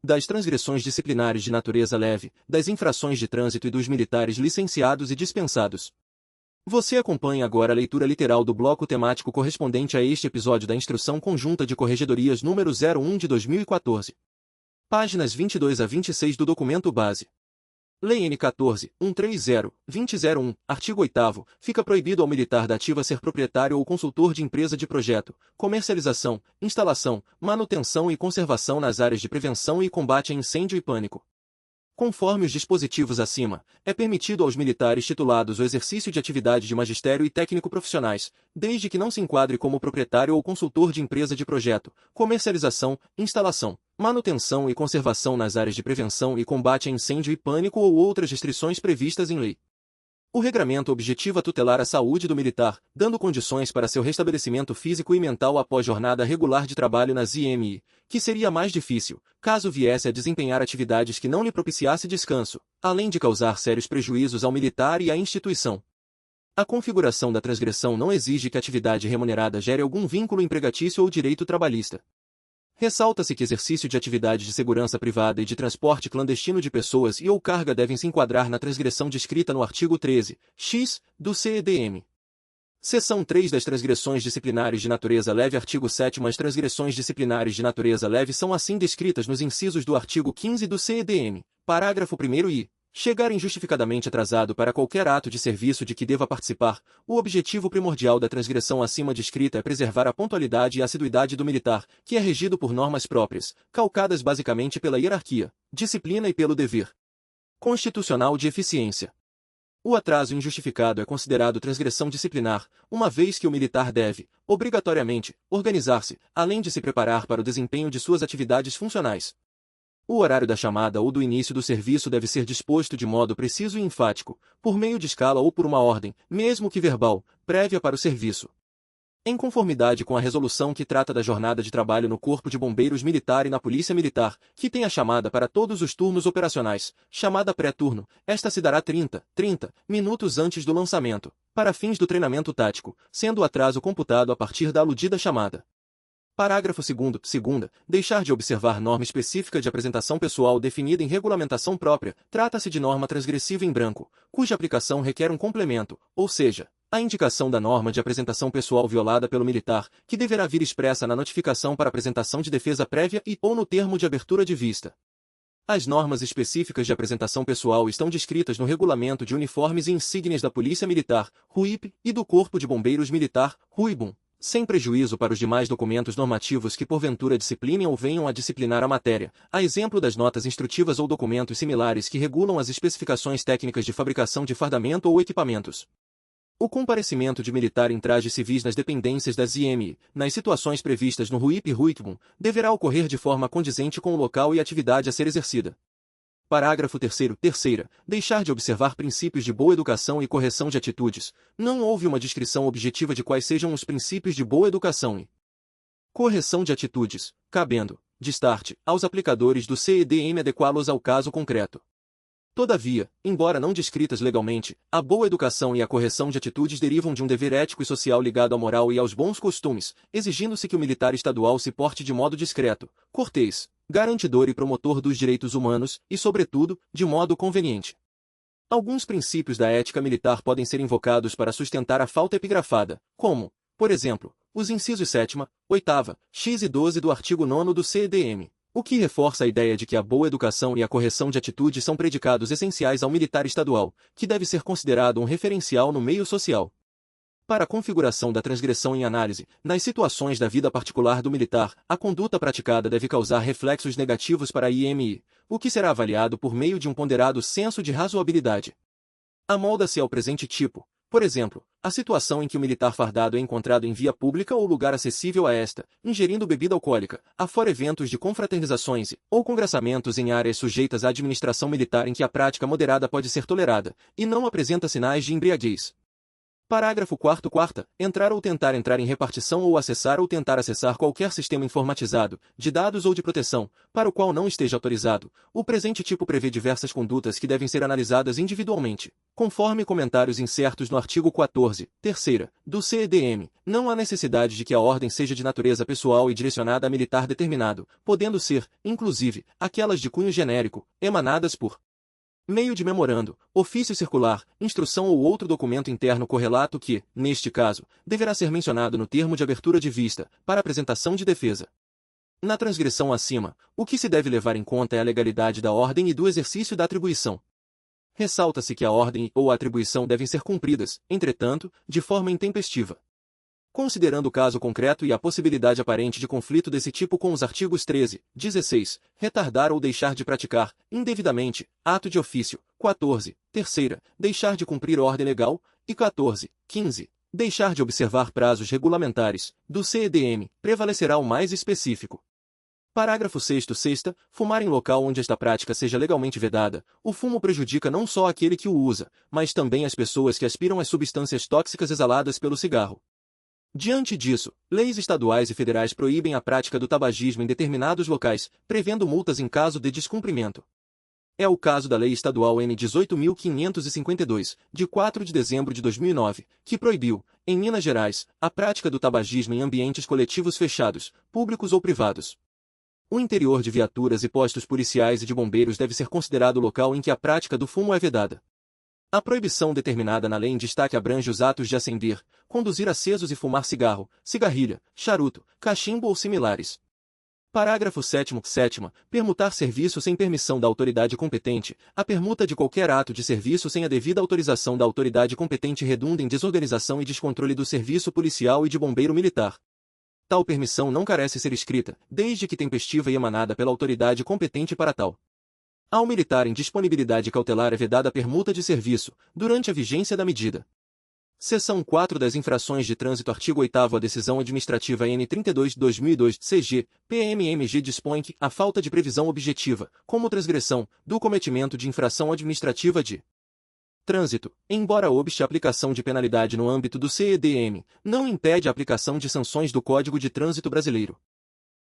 das transgressões disciplinares de natureza leve, das infrações de trânsito e dos militares licenciados e dispensados. Você acompanha agora a leitura literal do bloco temático correspondente a este episódio da Instrução Conjunta de Corregedorias número 01 de 2014. Páginas 22 a 26 do documento base. Lei N. 14.130.2001, artigo 8º, fica proibido ao militar da ativa ser proprietário ou consultor de empresa de projeto, comercialização, instalação, manutenção e conservação nas áreas de prevenção e combate a incêndio e pânico. Conforme os dispositivos acima, é permitido aos militares titulados o exercício de atividade de magistério e técnico profissionais, desde que não se enquadre como proprietário ou consultor de empresa de projeto, comercialização, instalação, manutenção e conservação nas áreas de prevenção e combate a incêndio e pânico ou outras restrições previstas em lei. O regramento objetiva tutelar a saúde do militar, dando condições para seu restabelecimento físico e mental após jornada regular de trabalho nas IMI, que seria mais difícil, caso viesse a desempenhar atividades que não lhe propiciasse descanso, além de causar sérios prejuízos ao militar e à instituição. A configuração da transgressão não exige que a atividade remunerada gere algum vínculo empregatício ou direito trabalhista. Ressalta-se que exercício de atividades de segurança privada e de transporte clandestino de pessoas e ou carga devem se enquadrar na transgressão descrita no artigo 13(x) do CEDM. Seção 3 das transgressões disciplinares de natureza leve. Artigo 7º. As transgressões disciplinares de natureza leve são assim descritas nos incisos do artigo 15 do CEDM, parágrafo 1º e: chegar injustificadamente atrasado para qualquer ato de serviço de que deva participar. O objetivo primordial da transgressão acima descrita é preservar a pontualidade e assiduidade do militar, que é regido por normas próprias, calcadas basicamente pela hierarquia, disciplina e pelo dever constitucional de eficiência. O atraso injustificado é considerado transgressão disciplinar, uma vez que o militar deve, obrigatoriamente, organizar-se, além de se preparar para o desempenho de suas atividades funcionais. O horário da chamada ou do início do serviço deve ser disposto de modo preciso e enfático, por meio de escala ou por uma ordem, mesmo que verbal, prévia para o serviço. Em conformidade com a resolução que trata da jornada de trabalho no Corpo de Bombeiros Militar e na Polícia Militar, que tem a chamada para todos os turnos operacionais, chamada pré-turno, esta se dará 30 minutos antes do lançamento, para fins do treinamento tático, sendo o atraso computado a partir da aludida chamada. Parágrafo 2º. Deixar de observar norma específica de apresentação pessoal definida em regulamentação própria, trata-se de norma transgressiva em branco, cuja aplicação requer um complemento, ou seja, a indicação da norma de apresentação pessoal violada pelo militar, que deverá vir expressa na notificação para apresentação de defesa prévia e ou no termo de abertura de vista. As normas específicas de apresentação pessoal estão descritas no Regulamento de Uniformes e Insígnias da Polícia Militar, RUIP, e do Corpo de Bombeiros Militar, RUIBUM, sem prejuízo para os demais documentos normativos que porventura disciplinem ou venham a disciplinar a matéria, a exemplo das notas instrutivas ou documentos similares que regulam as especificações técnicas de fabricação de fardamento ou equipamentos. O comparecimento de militar em trajes civis nas dependências das IMI, nas situações previstas no RUIP e RUICBUM, deverá ocorrer de forma condizente com o local e atividade a ser exercida. Parágrafo 3º. Deixar de observar princípios de boa educação e correção de atitudes. Não houve uma descrição objetiva de quais sejam os princípios de boa educação e correção de atitudes, cabendo, de start, aos aplicadores do CEDM adequá-los ao caso concreto. Todavia, embora não descritas legalmente, a boa educação e a correção de atitudes derivam de um dever ético e social ligado à moral e aos bons costumes, exigindo-se que o militar estadual se porte de modo discreto, cortês, garantidor e promotor dos direitos humanos, e, sobretudo, de modo conveniente. Alguns princípios da ética militar podem ser invocados para sustentar a falta epigrafada, como, por exemplo, os incisos 7ª, 8ª, x e 12 do artigo 9º do CEDM. O que reforça a ideia de que a boa educação e a correção de atitude são predicados essenciais ao militar estadual, que deve ser considerado um referencial no meio social. Para a configuração da transgressão em análise, nas situações da vida particular do militar, a conduta praticada deve causar reflexos negativos para a IMI, o que será avaliado por meio de um ponderado senso de razoabilidade. Amolda-se ao presente tipo, por exemplo, a situação em que o militar fardado é encontrado em via pública ou lugar acessível a esta, ingerindo bebida alcoólica, afora eventos de confraternizações ou congraçamentos em áreas sujeitas à administração militar em que a prática moderada pode ser tolerada, e não apresenta sinais de embriaguez. Parágrafo 4º. Quarta, entrar ou tentar entrar em repartição ou tentar acessar qualquer sistema informatizado, de dados ou de proteção, para o qual não esteja autorizado. O presente tipo prevê diversas condutas que devem ser analisadas individualmente. Conforme comentários incertos no artigo 14, terceira, do CEDM, não há necessidade de que a ordem seja de natureza pessoal e direcionada a militar determinado, podendo ser, inclusive, aquelas de cunho genérico, emanadas por meio de memorando, ofício circular, instrução ou outro documento interno correlato que, neste caso, deverá ser mencionado no termo de abertura de vista, para apresentação de defesa. Na transgressão acima, o que se deve levar em conta é a legalidade da ordem e do exercício da atribuição. Ressalta-se que a ordem ou a atribuição devem ser cumpridas, entretanto, de forma intempestiva. Considerando o caso concreto e a possibilidade aparente de conflito desse tipo com os artigos 13, 16, retardar ou deixar de praticar, indevidamente, ato de ofício, 14, terceira, deixar de cumprir ordem legal, e 14, 15, deixar de observar prazos regulamentares, do CEDM, prevalecerá o mais específico. Parágrafo 6º. Sexta, fumar em local onde esta prática seja legalmente vedada. O fumo prejudica não só aquele que o usa, mas também as pessoas que aspiram às substâncias tóxicas exaladas pelo cigarro. Diante disso, leis estaduais e federais proíbem a prática do tabagismo em determinados locais, prevendo multas em caso de descumprimento. É o caso da Lei Estadual N. 18.552, de 4 de dezembro de 2009, que proibiu, em Minas Gerais, a prática do tabagismo em ambientes coletivos fechados, públicos ou privados. O interior de viaturas e postos policiais e de bombeiros deve ser considerado o local em que a prática do fumo é vedada. A proibição determinada na lei em destaque abrange os atos de acender, conduzir acesos e fumar cigarro, cigarrilha, charuto, cachimbo ou similares. Parágrafo 7º. Sétima, permutar serviço sem permissão da autoridade competente. A permuta de qualquer ato de serviço sem a devida autorização da autoridade competente redunda em desorganização e descontrole do serviço policial e de bombeiro militar. Tal permissão não carece ser escrita, desde que tempestiva e emanada pela autoridade competente para tal. Ao militar em disponibilidade cautelar é vedada a permuta de serviço, durante a vigência da medida. Seção 4 das Infrações de Trânsito. Artigo 8º. A decisão administrativa N. 32/2002, CG, PMMG dispõe que, a falta de previsão objetiva, como transgressão, do cometimento de infração administrativa de trânsito, embora obste a aplicação de penalidade no âmbito do CEDM, não impede a aplicação de sanções do Código de Trânsito Brasileiro.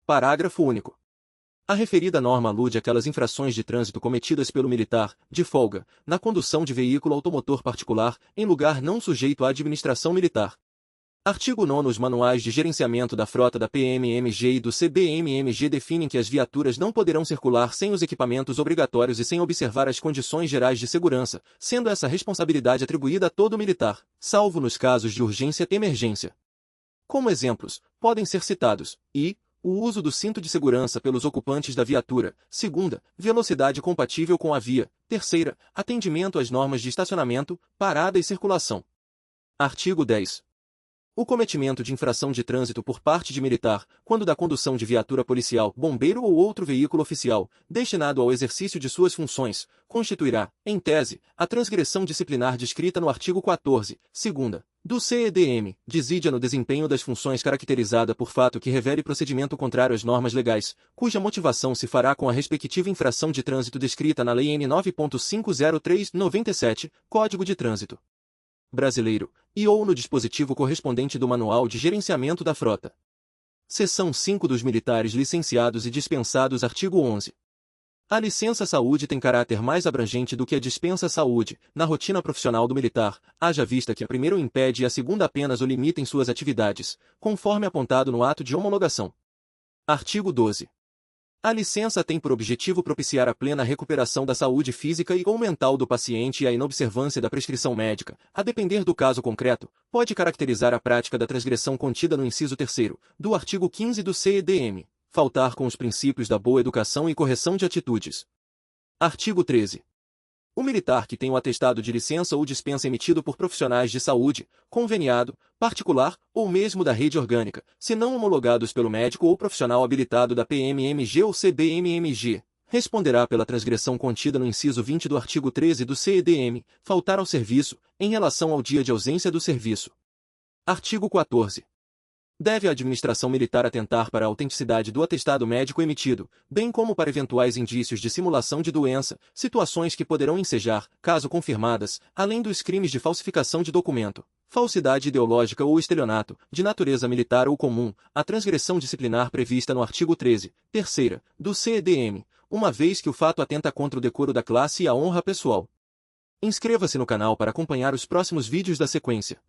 Parágrafo único. A referida norma alude àquelas infrações de trânsito cometidas pelo militar, de folga, na condução de veículo automotor particular, em lugar não sujeito à administração militar. Artigo 9º. Os manuais de gerenciamento da frota da PMMG e do CBMMG definem que as viaturas não poderão circular sem os equipamentos obrigatórios e sem observar as condições gerais de segurança, sendo essa responsabilidade atribuída a todo militar, salvo nos casos de urgência e emergência. Como exemplos, podem ser citados: o uso do cinto de segurança pelos ocupantes da viatura. Segunda, velocidade compatível com a via. Terceira, atendimento às normas de estacionamento, parada e circulação. Artigo 10. O cometimento de infração de trânsito por parte de militar, quando da condução de viatura policial, bombeiro ou outro veículo oficial, destinado ao exercício de suas funções, constituirá, em tese, a transgressão disciplinar descrita no artigo 14, segunda, do CEDM, desídia no desempenho das funções caracterizada por fato que revele procedimento contrário às normas legais, cuja motivação se fará com a respectiva infração de trânsito descrita na Lei N. 9.503/97, Código de Trânsito Brasileiro, e ou no dispositivo correspondente do Manual de Gerenciamento da Frota. Seção 5 dos militares licenciados e dispensados. Artigo 11. A licença-saúde tem caráter mais abrangente do que a dispensa-saúde, na rotina profissional do militar, haja vista que a primeira o impede e a segunda apenas o limita em suas atividades, conforme apontado no ato de homologação. Artigo 12. A licença tem por objetivo propiciar a plena recuperação da saúde física e ou mental do paciente e a inobservância da prescrição médica, a depender do caso concreto, pode caracterizar a prática da transgressão contida no inciso 3º, do artigo 15 do CEDM, faltar com os princípios da boa educação e correção de atitudes. Artigo 13. O militar que tem o atestado de licença ou dispensa emitido por profissionais de saúde, conveniado, particular, ou mesmo da rede orgânica, se não homologados pelo médico ou profissional habilitado da PMMG ou CBMMG, responderá pela transgressão contida no inciso 20 do artigo 13 do CEDM, faltar ao serviço, em relação ao dia de ausência do serviço. Artigo 14. Deve a administração militar atentar para a autenticidade do atestado médico emitido, bem como para eventuais indícios de simulação de doença, situações que poderão ensejar, caso confirmadas, além dos crimes de falsificação de documento, falsidade ideológica ou estelionato, de natureza militar ou comum, a transgressão disciplinar prevista no artigo 13, terceira, do CEDM, uma vez que o fato atenta contra o decoro da classe e a honra pessoal. Inscreva-se no canal para acompanhar os próximos vídeos da sequência.